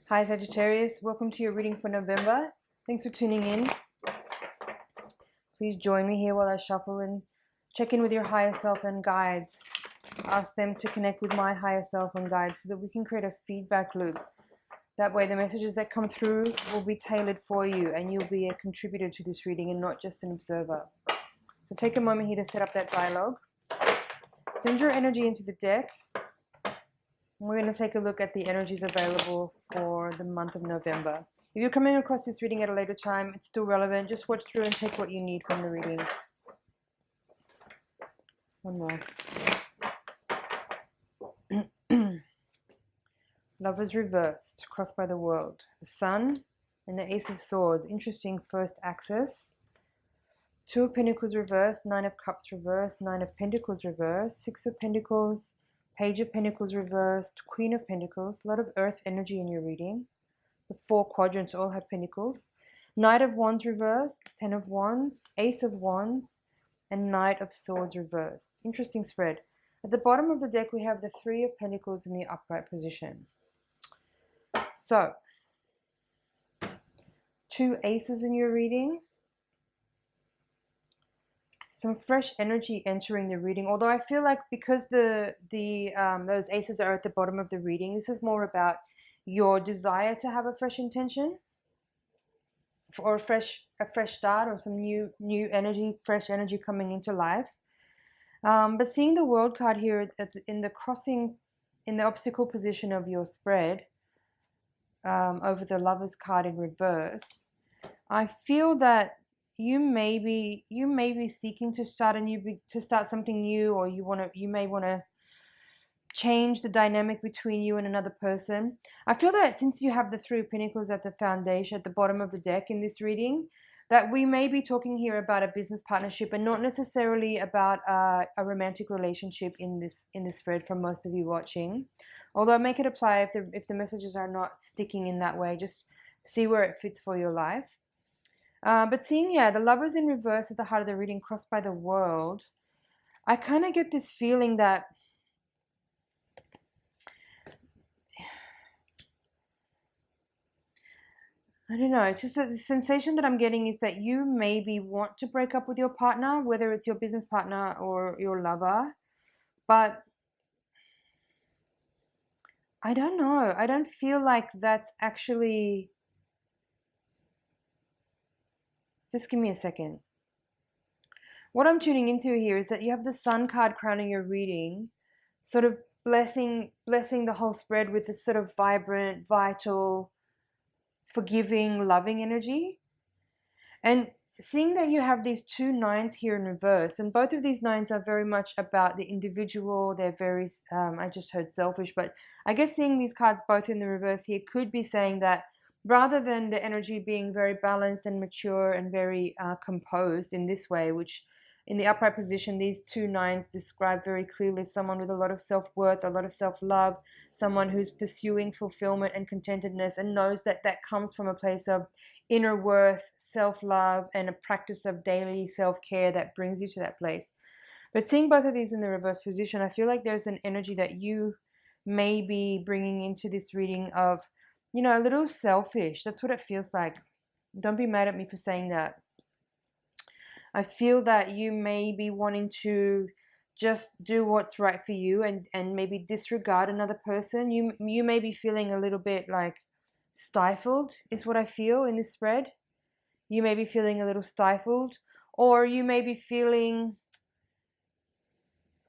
Hi Sagittarius, welcome to your reading for November. Thanks for tuning in. Please join me here while I shuffle and check in with your higher self and guides. Ask them to connect with my higher self and guides so that we can create a feedback loop. That way the messages that come through will be tailored for you and you'll be a contributor to this reading and not just an observer. So take a moment here to set up that dialogue. Send your energy into the deck. We're going to take a look at the energies available for the month of November. If you're coming across this reading at a later time, it's still relevant. Just watch through and take what you need from the reading. One more. Lovers reversed, crossed by the world. The Sun and the Ace of Swords. Interesting first axis. Two of Pentacles reversed, Nine of Cups reversed, Nine of Pentacles reversed, Six of Pentacles, Page of Pentacles reversed, Queen of Pentacles. A lot of earth energy in your reading. The four quadrants all have pentacles. Knight of Wands reversed, Ten of Wands, Ace of Wands, and Knight of Swords reversed. Interesting spread. At the bottom of the deck, we have the Three of Pentacles in the upright position. So, two aces in your reading. Some fresh energy entering the reading. Although I feel like because those aces are at the bottom of the reading, this is more about your desire to have a fresh intention or a fresh start or some new energy, fresh energy coming into life. But seeing the World card here in the obstacle position of your spread over the Lovers card in reverse, I feel that you may be seeking to start something new, or you may want to change the dynamic between you and another person. I feel that since you have the Three of Pentacles at the foundation, at the bottom of the deck in this reading, that we may be talking here about a business partnership and not necessarily about a romantic relationship in this spread for most of you watching. Although make it apply if the messages are not sticking in that way. Just see where it fits for your life. But seeing, the Lovers in reverse at the heart of the reading, crossed by the world, I kind of get this feeling that I don't know, it's just the sensation that I'm getting is that you maybe want to break up with your partner, whether it's your business partner or your lover, but I don't know. I don't feel like that's actually... Just give me a second. What I'm tuning into here is that you have the Sun card crowning your reading, sort of blessing the whole spread with this sort of vibrant, vital, forgiving, loving energy. And seeing that you have these two nines here in reverse, and both of these nines are very much about the individual. They're very, I just heard selfish, but I guess seeing these cards both in the reverse here could be saying that rather than the energy being very balanced and mature and very composed in this way, which in the upright position, these two nines describe very clearly someone with a lot of self-worth, a lot of self-love, someone who's pursuing fulfillment and contentedness and knows that that comes from a place of inner worth, self-love, and a practice of daily self-care that brings you to that place. But seeing both of these in the reverse position, I feel like there's an energy that you may be bringing into this reading of, a little selfish. That's what it feels like. Don't be mad at me for saying that. I feel that you may be wanting to just do what's right for you and maybe disregard another person. You may be feeling a little bit like stifled is what I feel in this spread. You may be feeling a little stifled, or you may be feeling,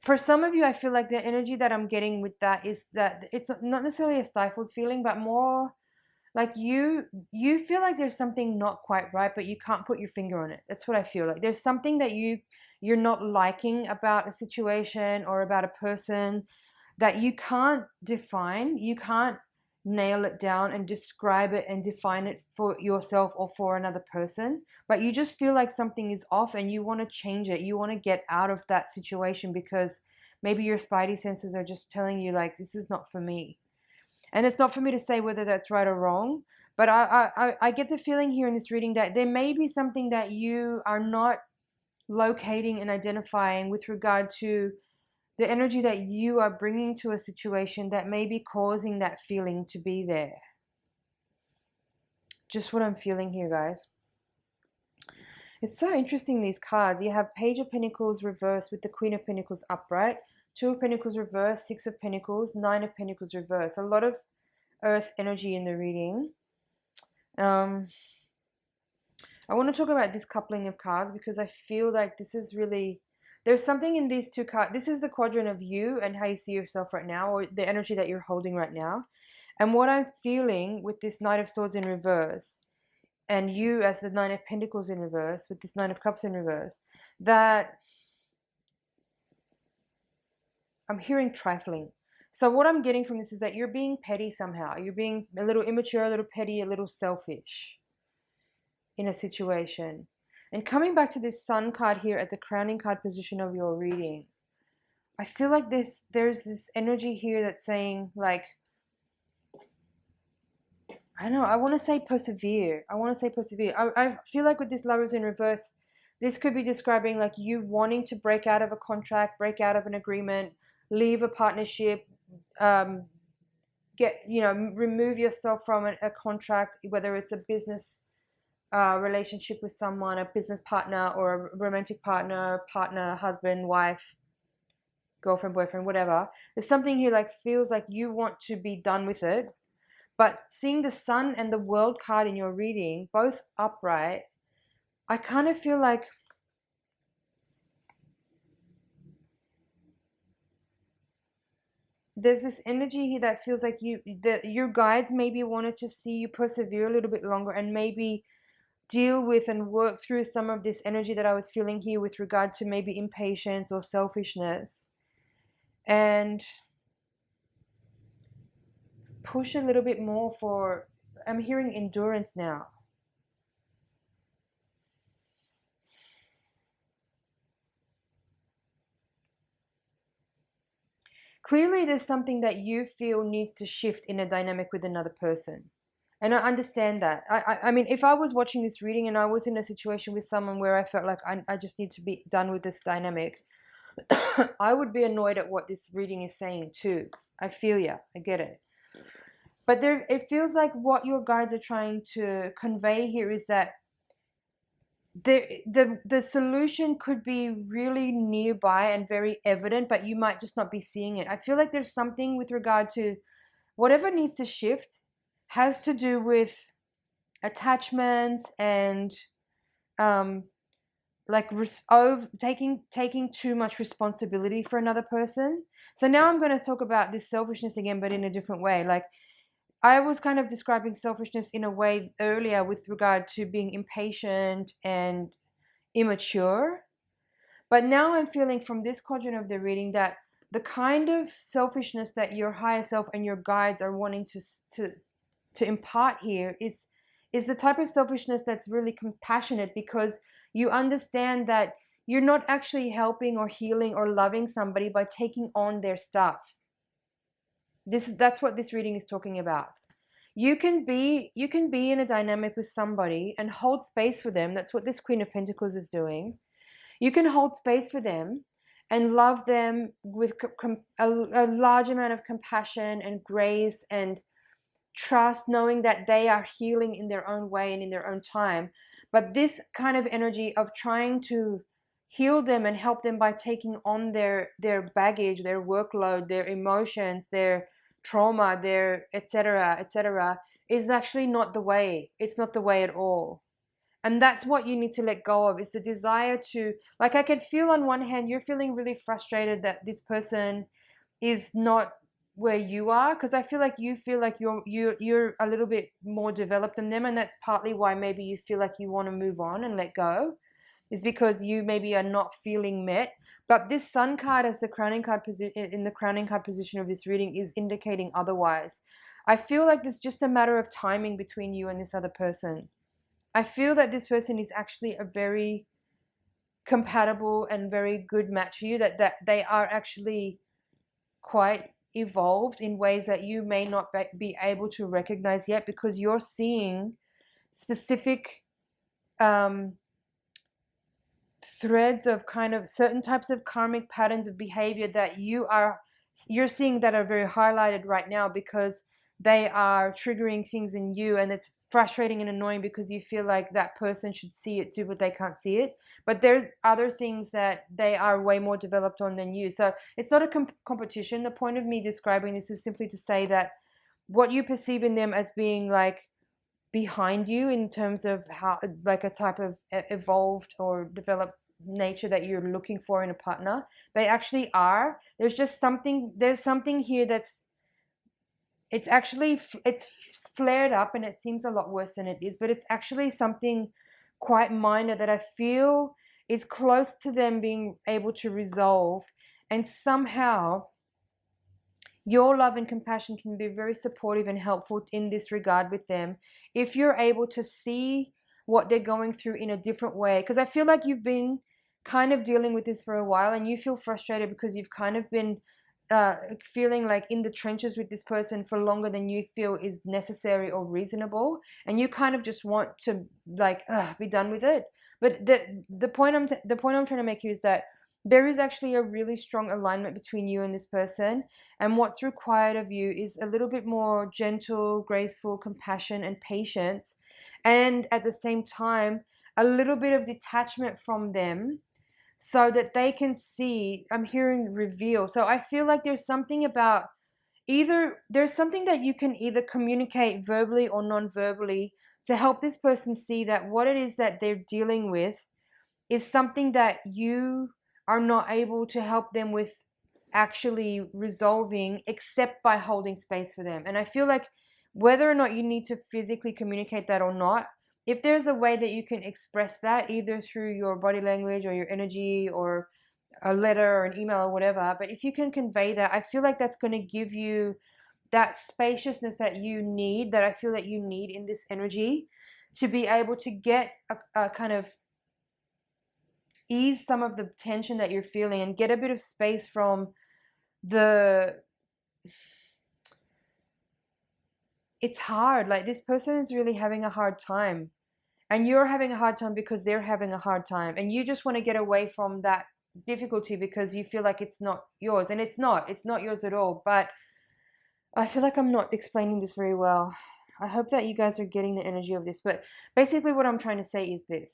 for some of you, I feel like the energy that I'm getting with that is that it's not necessarily a stifled feeling, but more like you feel like there's something not quite right, but you can't put your finger on it. That's what I feel like. There's something that you're not liking about a situation or about a person that you can't define. You can't nail it down and describe it and define it for yourself or for another person, but you just feel like something is off and you want to change it. You want to get out of that situation because maybe your spidey senses are just telling you like, this is not for me. And it's not for me to say whether that's right or wrong, but I get the feeling here in this reading that there may be something that you are not locating and identifying with regard to the energy that you are bringing to a situation that may be causing that feeling to be there. just what I'm feeling here, guys. It's so interesting, these cards. You have Page of Pentacles reversed with the Queen of Pentacles upright, Two of Pentacles reversed, Six of Pentacles, Nine of Pentacles reversed. A lot of earth energy in the reading. I want to talk about this coupling of cards because I feel like this is really, there's something in these two cards. This is the quadrant of you and how you see yourself right now, or the energy that you're holding right now. And what I'm feeling with this Knight of Swords in reverse, and you as the Nine of Pentacles in reverse, with this Nine of Cups in reverse, that I'm hearing trifling. So what I'm getting from this is that you're being petty somehow. You're being a little immature, a little petty, a little selfish in a situation. And coming back to this Sun card here at the crowning card position of your reading, I feel like there's this energy here that's saying, like, I don't know, I want to say persevere. I feel like with this Lovers in reverse, this could be describing like you wanting to break out of a contract, break out of an agreement, leave a partnership, remove yourself from a contract, whether it's a business relationship with someone, a business partner or a romantic partner, husband, wife, girlfriend, boyfriend, whatever. There's something here like feels like you want to be done with it. But seeing the Sun and the World card in your reading, both upright, I kind of feel like there's this energy here that feels like your guides maybe wanted to see you persevere a little bit longer and maybe deal with and work through some of this energy that I was feeling here with regard to maybe impatience or selfishness, and push a little bit more for, I'm hearing endurance now. Clearly there's something that you feel needs to shift in a dynamic with another person. And I understand that. I mean, if I was watching this reading and I was in a situation with someone where I felt like I just need to be done with this dynamic, I would be annoyed at what this reading is saying too. I feel ya. I get it. But it feels like what your guides are trying to convey here is that the solution could be really nearby and very evident, but you might just not be seeing it. I feel like there's something with regard to whatever needs to shift has to do with attachments and like taking too much responsibility for another person. So now I'm going to talk about this selfishness again, but in a different way. Like, I was kind of describing selfishness in a way earlier with regard to being impatient and immature. But now I'm feeling from this quadrant of the reading that the kind of selfishness that your higher self and your guides are wanting to impart here is the type of selfishness that's really compassionate, because you understand that you're not actually helping or healing or loving somebody by taking on their stuff. That's what this reading is talking about. You can be in a dynamic with somebody and hold space for them. That's what this Queen of Pentacles is doing. You can hold space for them and love them with a large amount of compassion and grace and trust, knowing that they are healing in their own way and in their own time. But this kind of energy of trying to heal them and help them by taking on their baggage, their workload, their emotions, their trauma, their etc., is actually not the way. It's not the way at all. And that's what you need to let go of, is the desire to, like, I can feel on one hand you're feeling really frustrated that this person is not where you are, because I feel like you feel like you're a little bit more developed than them, and that's partly why maybe you feel like you want to move on and let go, is because you maybe are not feeling met. But this Sun card as the crowning card position, in the crowning card position of this reading, is indicating otherwise. I feel like it's just a matter of timing between you and this other person. I feel that this person is actually a very compatible and very good match for you, that they are actually quite evolved in ways that you may not be able to recognize yet, because you're seeing specific threads of kind of certain types of karmic patterns of behavior that you're seeing that are very highlighted right now, because they are triggering things in you, and it's frustrating and annoying because you feel like that person should see it too, but they can't see it. But there's other things that they are way more developed on than you. So it's not a competition. The point of me describing this is simply to say that what you perceive in them as being like behind you in terms of how, like, a type of evolved or developed nature that you're looking for in a partner, they actually are. There's something here that's, it's actually, it's flared up and it seems a lot worse than it is, but it's actually something quite minor that I feel is close to them being able to resolve. And somehow your love and compassion can be very supportive and helpful in this regard with them if you're able to see what they're going through in a different way. Because I feel like you've been kind of dealing with this for a while and you feel frustrated because you've kind of been feeling like in the trenches with this person for longer than you feel is necessary or reasonable, and you kind of just want to like be done with it. But the point I'm trying to make here is that there is actually a really strong alignment between you and this person, and what's required of you is a little bit more gentle, graceful compassion and patience, and at the same time a little bit of detachment from them so that they can see. I'm hearing reveal. So I feel like there's something about, either there's something that you can either communicate verbally or non-verbally to help this person see that what it is that they're dealing with is something that you are not able to help them with actually resolving except by holding space for them. And I feel like whether or not you need to physically communicate that or not, if there's a way that you can express that either through your body language or your energy or a letter or an email or whatever, but if you can convey that, I feel like that's going to give you that spaciousness that you need, that I feel that you need in this energy to be able to get a kind of ease some of the tension that you're feeling and get a bit of space from the, it's hard, like this person is really having a hard time and you're having a hard time because they're having a hard time, and you just want to get away from that difficulty because you feel like it's not yours, and it's not yours at all. But I feel like I'm not explaining this very well. I hope that you guys are getting the energy of this, but basically what I'm trying to say is this: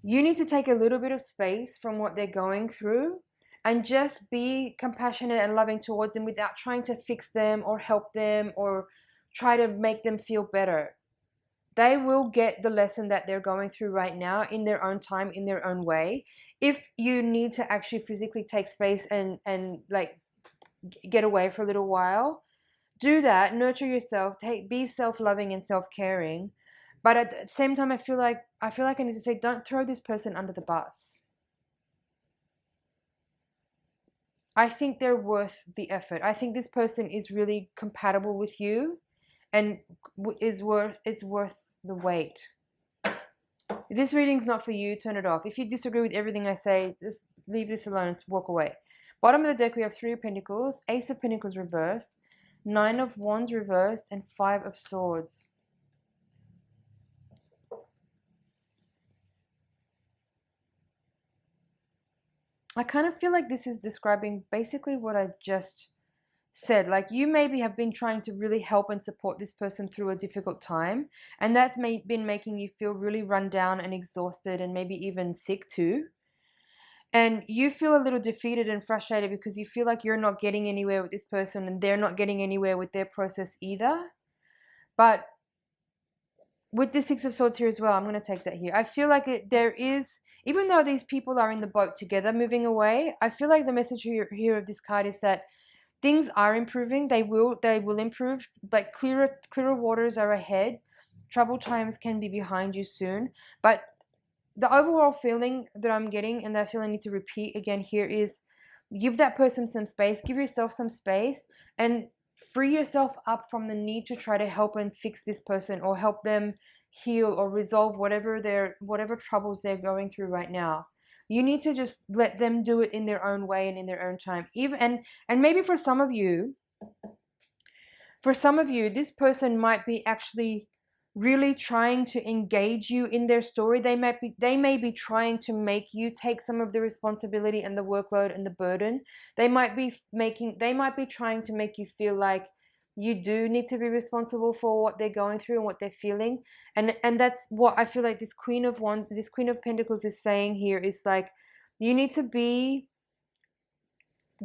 you need to take a little bit of space from what they're going through and just be compassionate and loving towards them without trying to fix them or help them or try to make them feel better. They will get the lesson that they're going through right now in their own time, in their own way. If you need to actually physically take space and like get away for a little while, do that. Nurture yourself. Be self-loving and self-caring. But at the same time, I feel like I need to say, don't throw this person under the bus. I think they're worth the effort. I think this person is really compatible with you and it's worth the wait. If this reading's not for you, turn it off. If you disagree with everything I say, just leave this alone and walk away. Bottom of the deck, we have 3 of Pentacles, Ace of Pentacles reversed, 9 of Wands reversed, and 5 of Swords. I kind of feel like this is describing basically what I just said. Like, you maybe have been trying to really help and support this person through a difficult time, and that's been making you feel really run down and exhausted and maybe even sick too. And you feel a little defeated and frustrated because you feel like you're not getting anywhere with this person and they're not getting anywhere with their process either. But with the 6 of Swords here as well, I'm going to take that here. I feel like there is, even though these people are in the boat together moving away, I feel like the message here of this card is that things are improving. They will improve. Like clearer waters are ahead. Troubled times can be behind you soon. But the overall feeling that I'm getting, and that I feel I need to repeat again here, is give that person some space, give yourself some space, and free yourself up from the need to try to help and fix this person or help them heal or resolve whatever troubles they're going through right now. You need to just let them do it in their own way and in their own time. Even and maybe for some of you, this person might be actually really trying to engage you in their story. They may be trying to make you take some of the responsibility and the workload and the burden. They might be trying to make you feel like You do need to be responsible for what they're going through and what they're feeling. And that's what I feel like this Queen of Wands, this Queen of Pentacles is saying here, is like, you need to be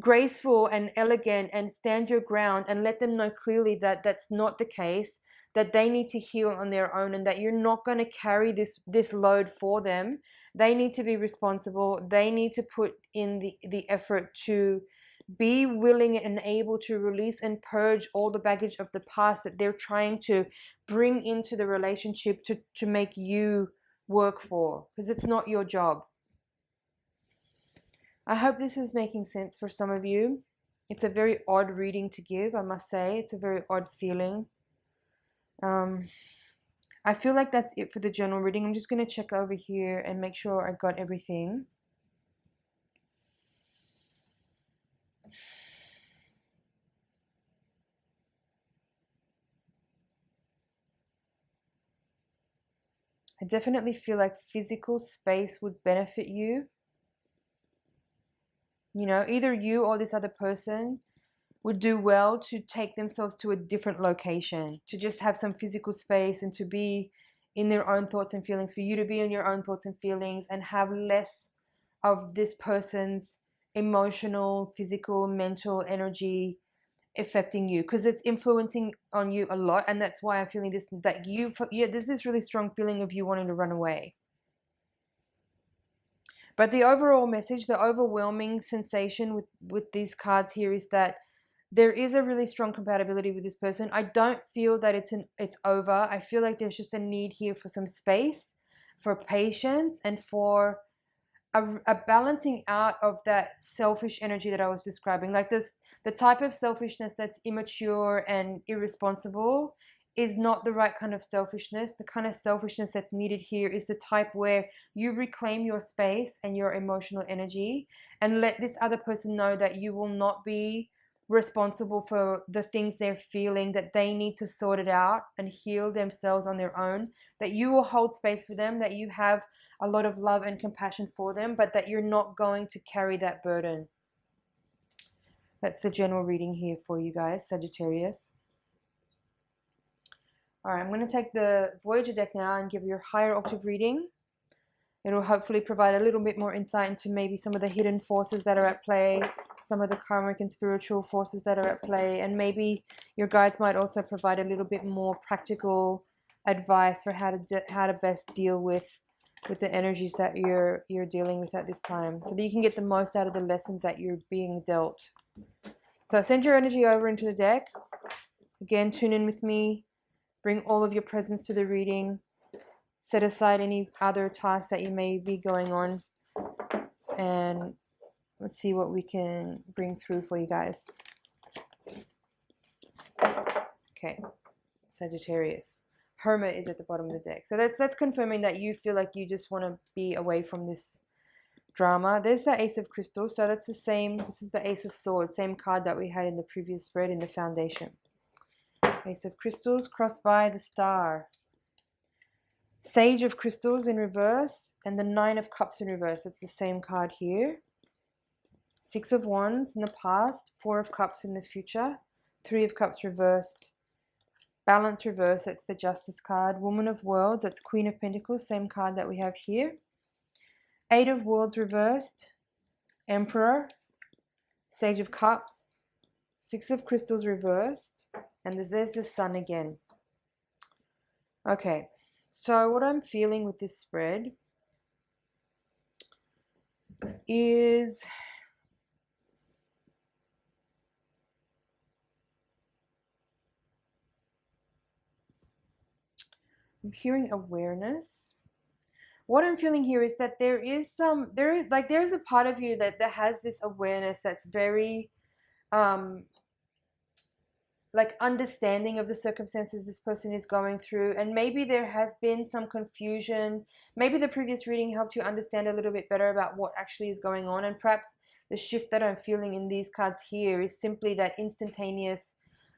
graceful and elegant and stand your ground and let them know clearly that that's not the case, that they need to heal on their own, and that you're not going to carry this load for them. They need to be responsible. They need to put in the effort to be willing and able to release and purge all the baggage of the past that they're trying to bring into the relationship to make you work for, because it's not your job. I hope this is making sense for some of you. It's a very odd reading to give, I must say. It's a very odd feeling. I feel like that's it for the general reading. I'm just going to check over here and make sure I got everything. I definitely feel like physical space would benefit you. You know, either you or this other person would do well to take themselves to a different location, to just have some physical space and to be in their own thoughts and feelings, for you to be in your own thoughts and feelings and have less of this person's emotional, physical, mental energy affecting you, because it's influencing on you a lot. And that's why I'm feeling this, that there's this really strong feeling of you wanting to run away. But the overall message, the overwhelming sensation with these cards here is that there is a really strong compatibility with this person. I don't feel that it's over. I feel like there's just a need here for some space, for patience, and for a balancing out of that selfish energy that I was describing. Like this, the type of selfishness that's immature and irresponsible is not the right kind of selfishness. The kind of selfishness that's needed here is the type where you reclaim your space and your emotional energy and let this other person know that you will not be responsible for the things they're feeling, that they need to sort it out and heal themselves on their own, that you will hold space for them, that you have a lot of love and compassion for them, but that you're not going to carry that burden. That's the general reading here for you guys, Sagittarius. All right, I'm going to take the Voyager deck now and give you your higher octave reading. It'll hopefully provide a little bit more insight into maybe some of the hidden forces that are at play, some of the karmic and spiritual forces that are at play, and maybe your guides might also provide a little bit more practical advice for how to best deal with the energies that you're dealing with at this time, so that you can get the most out of the lessons that you're being dealt. So send your energy over into the deck. Again, tune in with me. Bring all of your presence to the reading. Set aside any other tasks that you may be going on. And let's see what we can bring through for you guys. Okay, Sagittarius. Hermit is at the bottom of the deck. So that's confirming that you feel like you just want to be away from this drama. There's the Ace of Crystals. So that's the same. This is the Ace of Swords. Same card that we had in the previous spread in the foundation. Ace of Crystals crossed by the Star. Sage of Crystals in reverse. And the Nine of Cups in reverse. It's the same card here. Six of Wands in the past. Four of Cups in the future. Three of Cups reversed. Balance reverse, that's the Justice card. Woman of Worlds, that's Queen of Pentacles, same card that we have here. Eight of Worlds reversed. Emperor. Sage of Cups. Six of Crystals reversed. And there's the Sun again. Okay, so what I'm feeling with this spread is I'm hearing awareness. What I'm feeling here is that there's a part of you that has this awareness that's very like understanding of the circumstances this person is going through, and maybe there has been some confusion. Maybe the previous reading helped you understand a little bit better about what actually is going on, and perhaps the shift that I'm feeling in these cards here is simply that instantaneous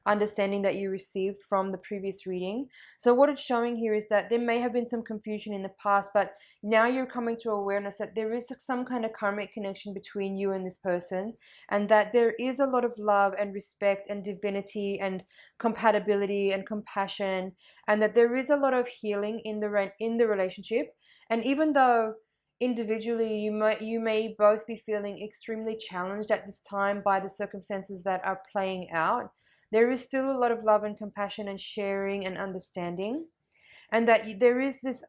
understanding that you received from the previous reading. So what it's showing here is that there may have been some confusion in the past, but now you're coming to awareness that there is some kind of karmic connection between you and this person, and that there is a lot of love and respect and divinity and compatibility and compassion, and that there is a lot of healing in the relationship. And even though individually you may both be feeling extremely challenged at this time by the circumstances that are playing out, there is still a lot of love and compassion and sharing and understanding, and that there is this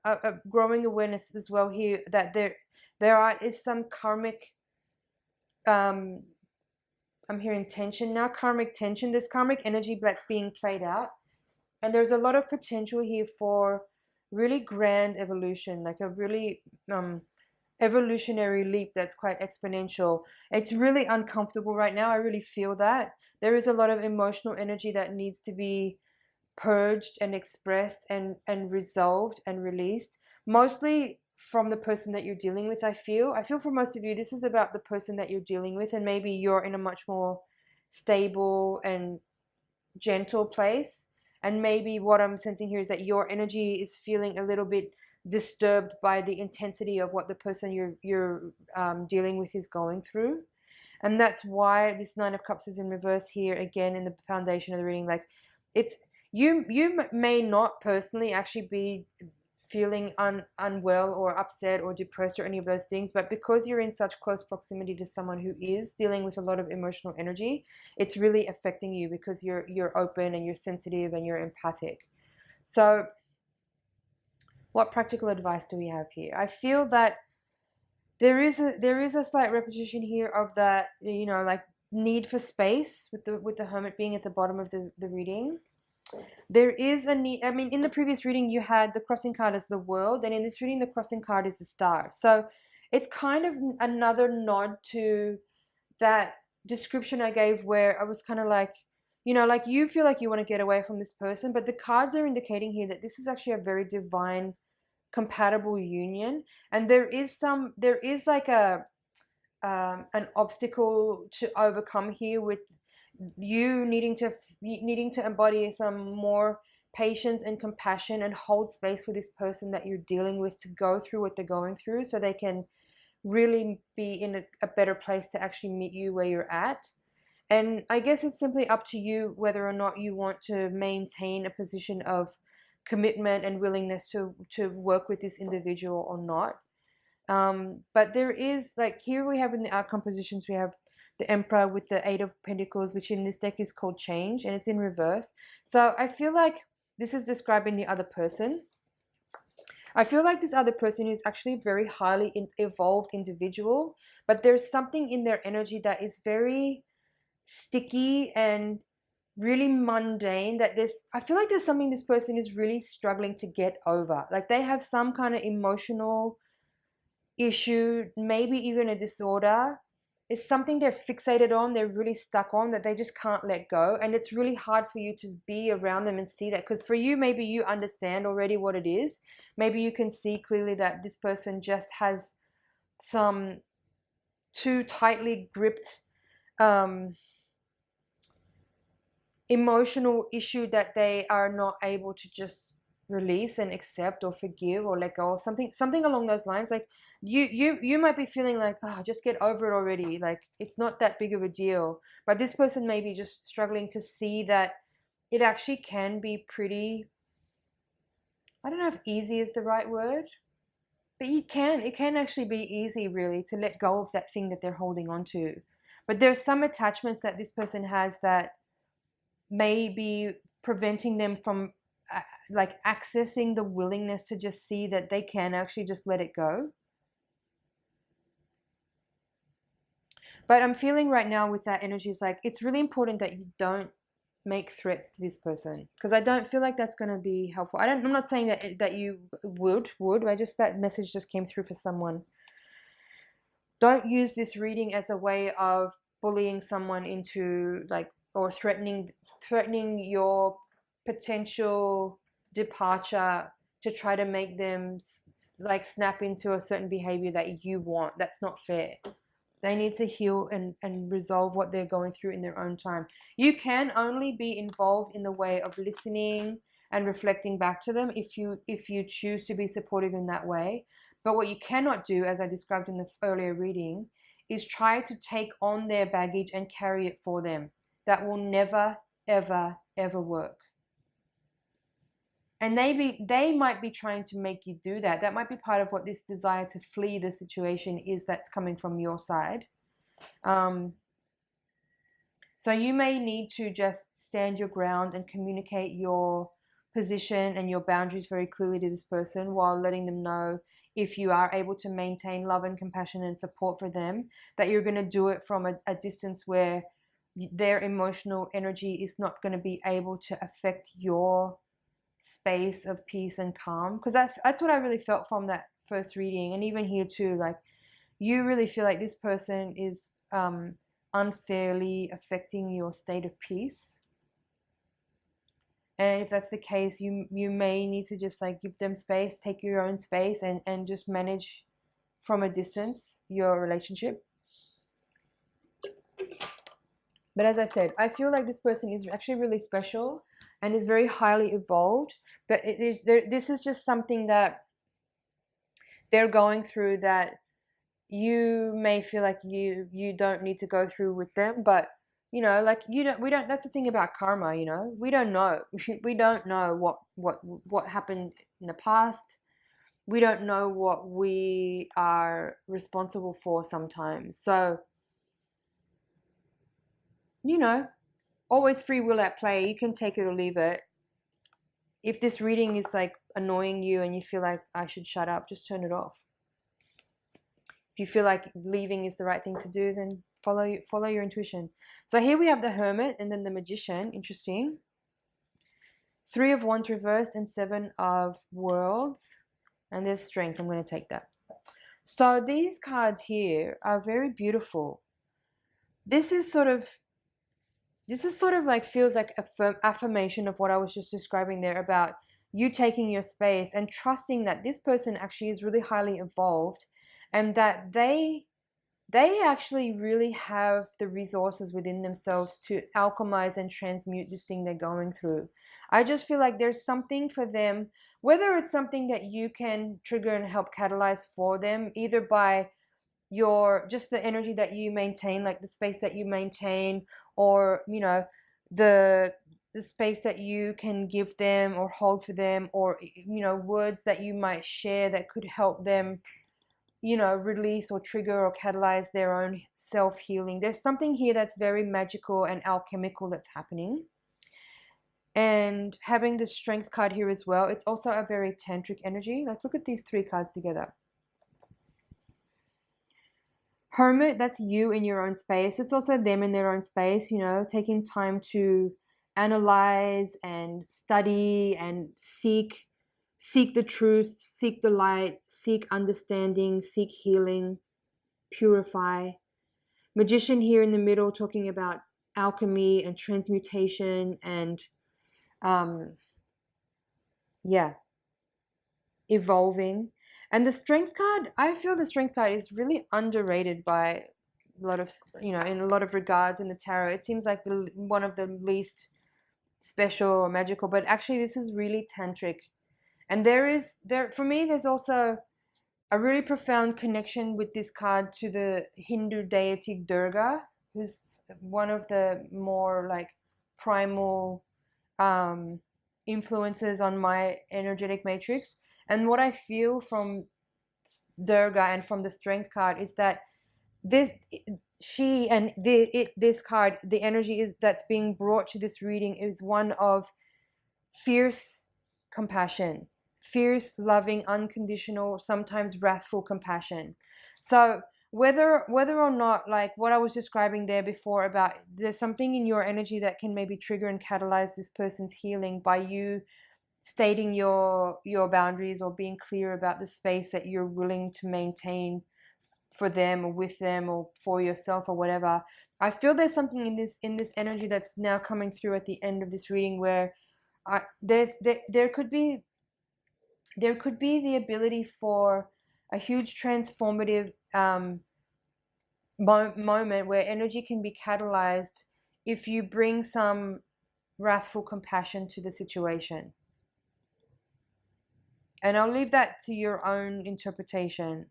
growing awareness as well here that is some karmic, I'm hearing tension now, karmic tension. There's karmic energy that's being played out, and there's a lot of potential here for really grand evolution, like a really evolutionary leap that's quite exponential. It's really uncomfortable right now. I really feel that there is a lot of emotional energy that needs to be purged and expressed and resolved and released, mostly from the person that you're dealing with. I feel for most of you this is about the person that you're dealing with, and maybe you're in a much more stable and gentle place, and maybe what I'm sensing here is that your energy is feeling a little bit disturbed by the intensity of what the person you're dealing with is going through. And that's why this Nine of Cups is in reverse here again in the foundation of the reading. Like, it's you may not personally actually be feeling unwell or upset or depressed or any of those things, but because you're in such close proximity to someone who is dealing with a lot of emotional energy, it's really affecting you because you're open and you're sensitive and you're empathic. So what practical advice do we have here? I feel that there is a slight repetition here of that, like, need for space with the Hermit being at the bottom of the reading. There is a need. I mean, in the previous reading you had the crossing card as the World, and in this reading the crossing card is the Star. So it's kind of another nod to that description I gave where I was kind of like, like, you feel like you want to get away from this person, but the cards are indicating here that this is actually a very divine compatible union, and there is like a an obstacle to overcome here, with you needing to embody some more patience and compassion and hold space for this person that you're dealing with to go through what they're going through, so they can really be in a better place to actually meet you where you're at. And I guess it's simply up to you whether or not you want to maintain a position of commitment and willingness to work with this individual or not. But there is, like, here we have in the outcome positions, we have the Emperor with the Eight of Pentacles, which in this deck is called Change, and it's in reverse. So I feel like this is describing the other person. I feel like this other person is actually a very highly evolved individual, but there's something in their energy that is very sticky and really mundane, that I feel like there's something this person is really struggling to get over. Like, they have some kind of emotional issue, maybe even a disorder. It's something they're fixated on, they're really stuck on, that they just can't let go. And it's really hard for you to be around them and see that, because for you, maybe you understand already what it is. Maybe you can see clearly that this person just has some too tightly gripped emotional issue that they are not able to just release and accept or forgive or let go, or something along those lines. Like, you might be feeling like, oh, just get over it already, like, it's not that big of a deal, but this person may be just struggling to see that it actually can be pretty, I don't know if easy is the right word, but it can actually be easy, really, to let go of that thing that they're holding on to. But there's some attachments that this person has that may be preventing them from like accessing the willingness to just see that they can actually just let it go. But I'm feeling right now with that energy is like, it's really important that you don't make threats to this person, because I don't feel like that's going to be helpful. I'm not saying that you would. I just, that message just came through for someone. Don't use this reading as a way of bullying someone into, like, or threatening your potential departure to try to make them like snap into a certain behavior that you want. That's not fair. They need to heal and resolve what they're going through in their own time. You can only be involved in the way of listening and reflecting back to them if you choose to be supportive in that way. But what you cannot do, as I described in the earlier reading, is try to take on their baggage and carry it for them. That will never, ever, ever work. And they might be trying to make you do that. That might be part of what this desire to flee the situation is, that's coming from your side. So you may need to just stand your ground and communicate your position and your boundaries very clearly to this person, while letting them know, if you are able to maintain love and compassion and support for them, that you're going to do it from a distance where their emotional energy is not going to be able to affect your space of peace and calm. Because that's what I really felt from that first reading, and even here too. Like, you really feel like this person is unfairly affecting your state of peace. And if that's the case, you may need to just like give them space, take your own space, and just manage from a distance your relationship. But as I said, I feel like this person is actually really special and is very highly evolved. But this is just something that they're going through that you may feel like you don't need to go through with them. But we don't, that's the thing about karma, we don't know. We don't know what happened in the past. We don't know what we are responsible for sometimes. So, always free will at play. You can take it or leave it. If this reading is like annoying you and you feel like I should shut up, just turn it off. If you feel like leaving is the right thing to do, then follow your intuition. So here we have the Hermit and then the Magician. Interesting. 3 of Wands reversed and 7 of Worlds. And there's Strength. I'm going to take that. So these cards here are very beautiful. This is sort of like, feels like a affirmation of what I was just describing there, about you taking your space and trusting that this person actually is really highly evolved, and that they actually really have the resources within themselves to alchemize and transmute this thing they're going through. I just feel like there's something for them, whether it's something that you can trigger and help catalyze for them, either by just the energy that you maintain, like the space that you maintain, or the space that you can give them or hold for them, or words that you might share that could help them release or trigger or catalyze their own self-healing. There's something here that's very magical and alchemical that's happening. And having the Strength card here as well, it's also a very tantric energy. Like, look at these 3 cards together. Hermit, that's you in your own space. It's also them in their own space, taking time to analyze and study and seek the truth, seek the light, seek understanding, seek healing, purify. Magician here in the middle, talking about alchemy and transmutation and evolving. And the Strength card, I feel the Strength card is really underrated by a lot of, in a lot of regards in the tarot. It seems like one of the least special or magical, but actually this is really tantric. And for me, there's also a really profound connection with this card to the Hindu deity Durga, who's one of the more like primal influences on my energetic matrix. And what I feel from Durga and from the Strength card is that this card, the energy that's being brought to this reading is one of fierce compassion, fierce, loving, unconditional, sometimes wrathful compassion. So whether or not, like what I was describing there before, about there's something in your energy that can maybe trigger and catalyze this person's healing by you stating your boundaries, or being clear about the space that you're willing to maintain for them or with them or for yourself or whatever. I feel there's something in this energy that's now coming through at the end of this reading, where there could be the ability for a huge transformative moment where energy can be catalyzed if you bring some wrathful compassion to the situation. And I'll leave that to your own interpretation.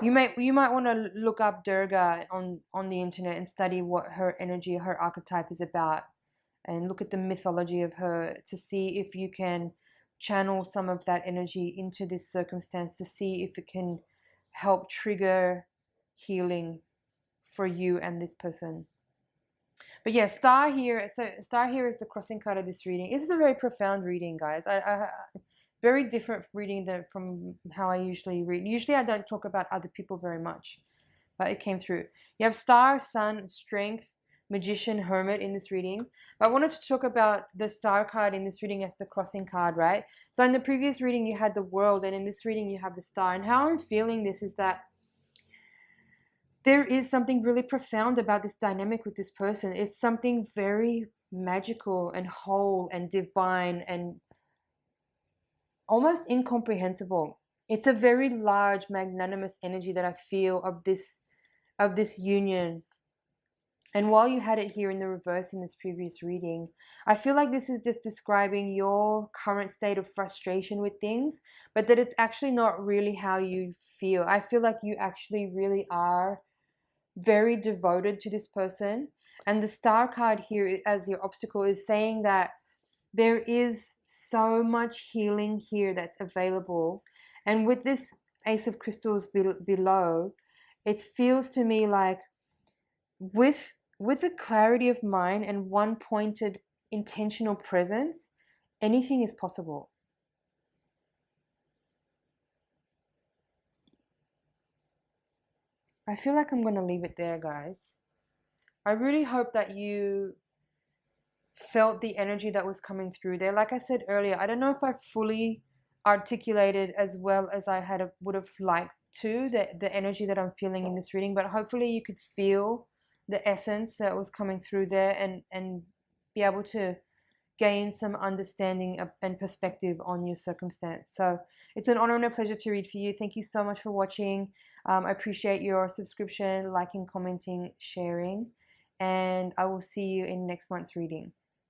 You might want to look up Durga on the internet and study what her energy, her archetype is about, and look at the mythology of her to see if you can channel some of that energy into this circumstance, to see if it can help trigger healing for you and this person. But yeah, star here. So star here is the crossing card of this reading. This is a very profound reading, guys. Very different reading from how I usually read. Usually I don't talk about other people very much, but it came through. You have star, sun, strength, magician, hermit in this reading. But I wanted to talk about the star card in this reading as the crossing card, right? So in the previous reading you had the world, and in this reading you have the star. And how I'm feeling this is that there is something really profound about this dynamic with this person. It's something very magical and whole and divine and almost incomprehensible. It's a very large, magnanimous energy that I feel of this union. And while you had it here in the reverse in this previous reading, I feel like this is just describing your current state of frustration with things, but that it's actually not really how you feel. I feel like you actually really are very devoted to this person. And the star card here as your obstacle is saying that there is so much healing here that's available. And with this ace of crystals below, it feels to me like with a clarity of mind and one pointed intentional presence, anything is possible. I feel like I'm going to leave it there, guys. I really hope that you felt the energy that was coming through there. Like I said earlier, I don't know if I fully articulated as well as I would have liked to the energy that I'm feeling in this reading, but hopefully you could feel the essence that was coming through there and be able to gain some understanding and perspective on your circumstance. So it's an honor and a pleasure to read for you. Thank you so much for watching. I appreciate your subscription, liking, commenting, sharing, and I will see you in next month's reading.